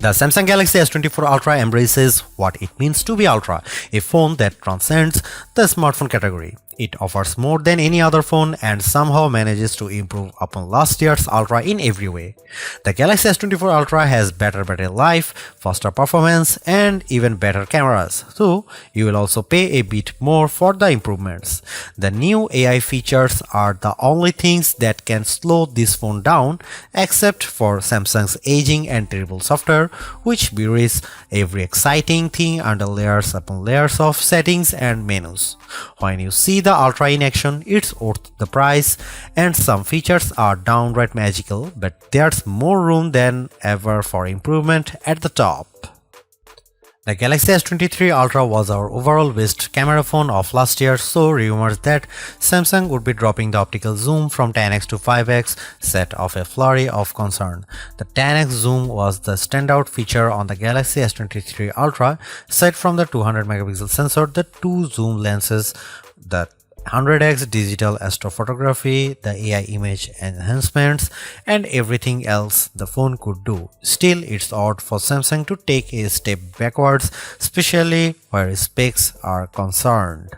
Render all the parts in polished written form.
The Samsung Galaxy S24 Ultra embraces what it means to be Ultra, a phone that transcends the smartphone category. It offers more than any other phone and somehow manages to improve upon last year's Ultra in every way. The Galaxy S24 Ultra has better battery life, faster performance, and even better cameras, so you will also pay a bit more for the improvements. The new AI features are the only things that can slow this phone down, except for Samsung's aging and terrible software, which buries every exciting thing under layers upon layers of settings and menus. When you see the Ultra in action, it's worth the price, and some features are downright magical, but there's more room than ever for improvement at the top. The Galaxy S23 Ultra was our overall best camera phone of last year, so rumors that Samsung would be dropping the optical zoom from 10x to 5x set off a flurry of concern. The 10x zoom was the standout feature on the Galaxy S23 Ultra. Aside from the 200 megapixel sensor, the two zoom lenses, the 100x digital astrophotography, the AI image enhancements, and everything else the phone could do. Still, it's odd for Samsung to take a step backwards, especially where specs are concerned.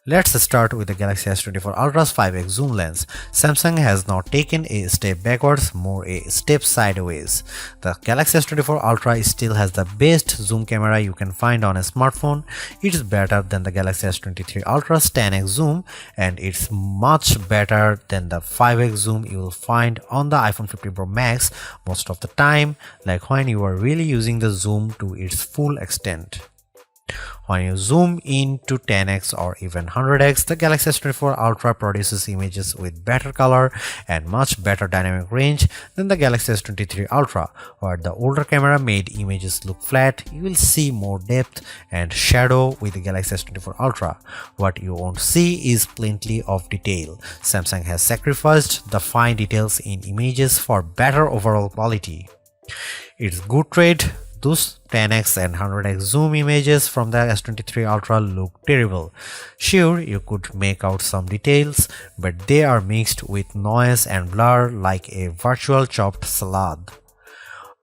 Let's start with the Galaxy S24 Ultra's 5x zoom lens. Samsung has not taken a step backwards, more a step sideways. The Galaxy S24 Ultra still has the best zoom camera you can find on a smartphone. It's better than the Galaxy S23 Ultra's 10x zoom, and it's much better than the 5x zoom you will find on the iPhone 15 Pro Max most of the time, like when you are really using the zoom to its full extent. When you zoom in to 10x or even 100x, the Galaxy S24 Ultra produces images with better color and much better dynamic range than the Galaxy S23 Ultra. Where the older camera made images look flat, you will see more depth and shadow with the Galaxy S24 Ultra. What you won't see is plenty of detail. Samsung has sacrificed the fine details in images for better overall quality. It's good trade. Those 10x and 100x zoom images from the S23 Ultra look terrible. Sure, you could make out some details, but they are mixed with noise and blur like a virtual chopped salad.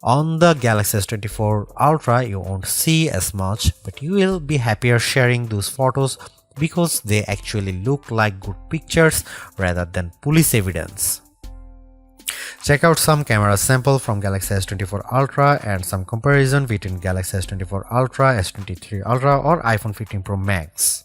On the Galaxy S24 Ultra, you won't see as much, but you will be happier sharing those photos because they actually look like good pictures rather than police evidence. Check out some camera sample from Galaxy S24 Ultra and some comparison between Galaxy S24 Ultra, S23 Ultra or iPhone 15 Pro Max.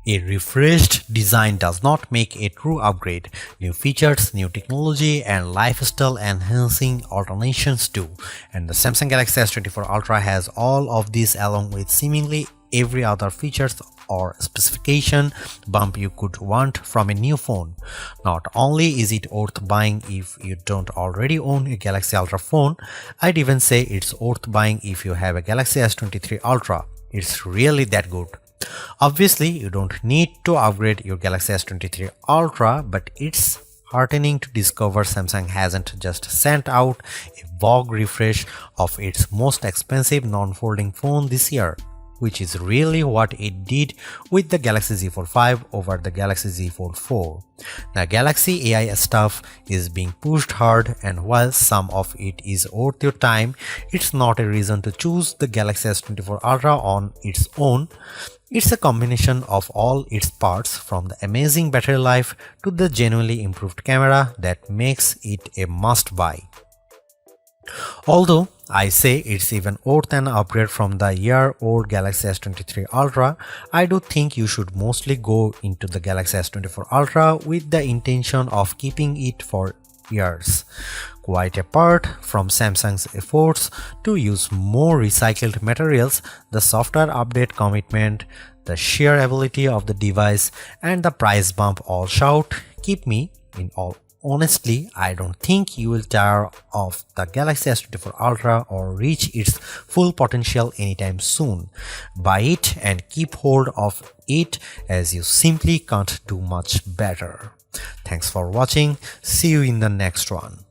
A refreshed design does not make a true upgrade. New features, new technology, and lifestyle enhancing alternations do. And the Samsung Galaxy S24 Ultra has all of these along with seemingly every other features or specification bump you could want from a new phone. Not only is it worth buying if you don't already own a Galaxy Ultra phone, I'd even say it's worth buying if you have a Galaxy S23 Ultra. It's really that good. Obviously, you don't need to upgrade your Galaxy S23 Ultra, but it's heartening to discover Samsung hasn't just sent out a vogue refresh of its most expensive non-folding phone this year, which is really what it did with the Galaxy Z Fold 5 over the Galaxy Z Fold 4. The Galaxy AI stuff is being pushed hard, and while some of it is worth your time, it's not a reason to choose the Galaxy S24 Ultra on its own. It's a combination of all its parts, from the amazing battery life to the genuinely improved camera, that makes it a must-buy. Although I say it's even worth an upgrade from the year-old Galaxy S23 Ultra, I do think you should mostly go into the Galaxy S24 Ultra with the intention of keeping it for years. Quite apart from Samsung's efforts to use more recycled materials, the software update commitment, the sheer ability of the device, and the price bump all shout, keep me in all. Honestly, I don't think you will tire of the Galaxy S24 Ultra or reach its full potential anytime soon. Buy it and keep hold of it, as you simply can't do much better. Thanks for watching. See you in the next one.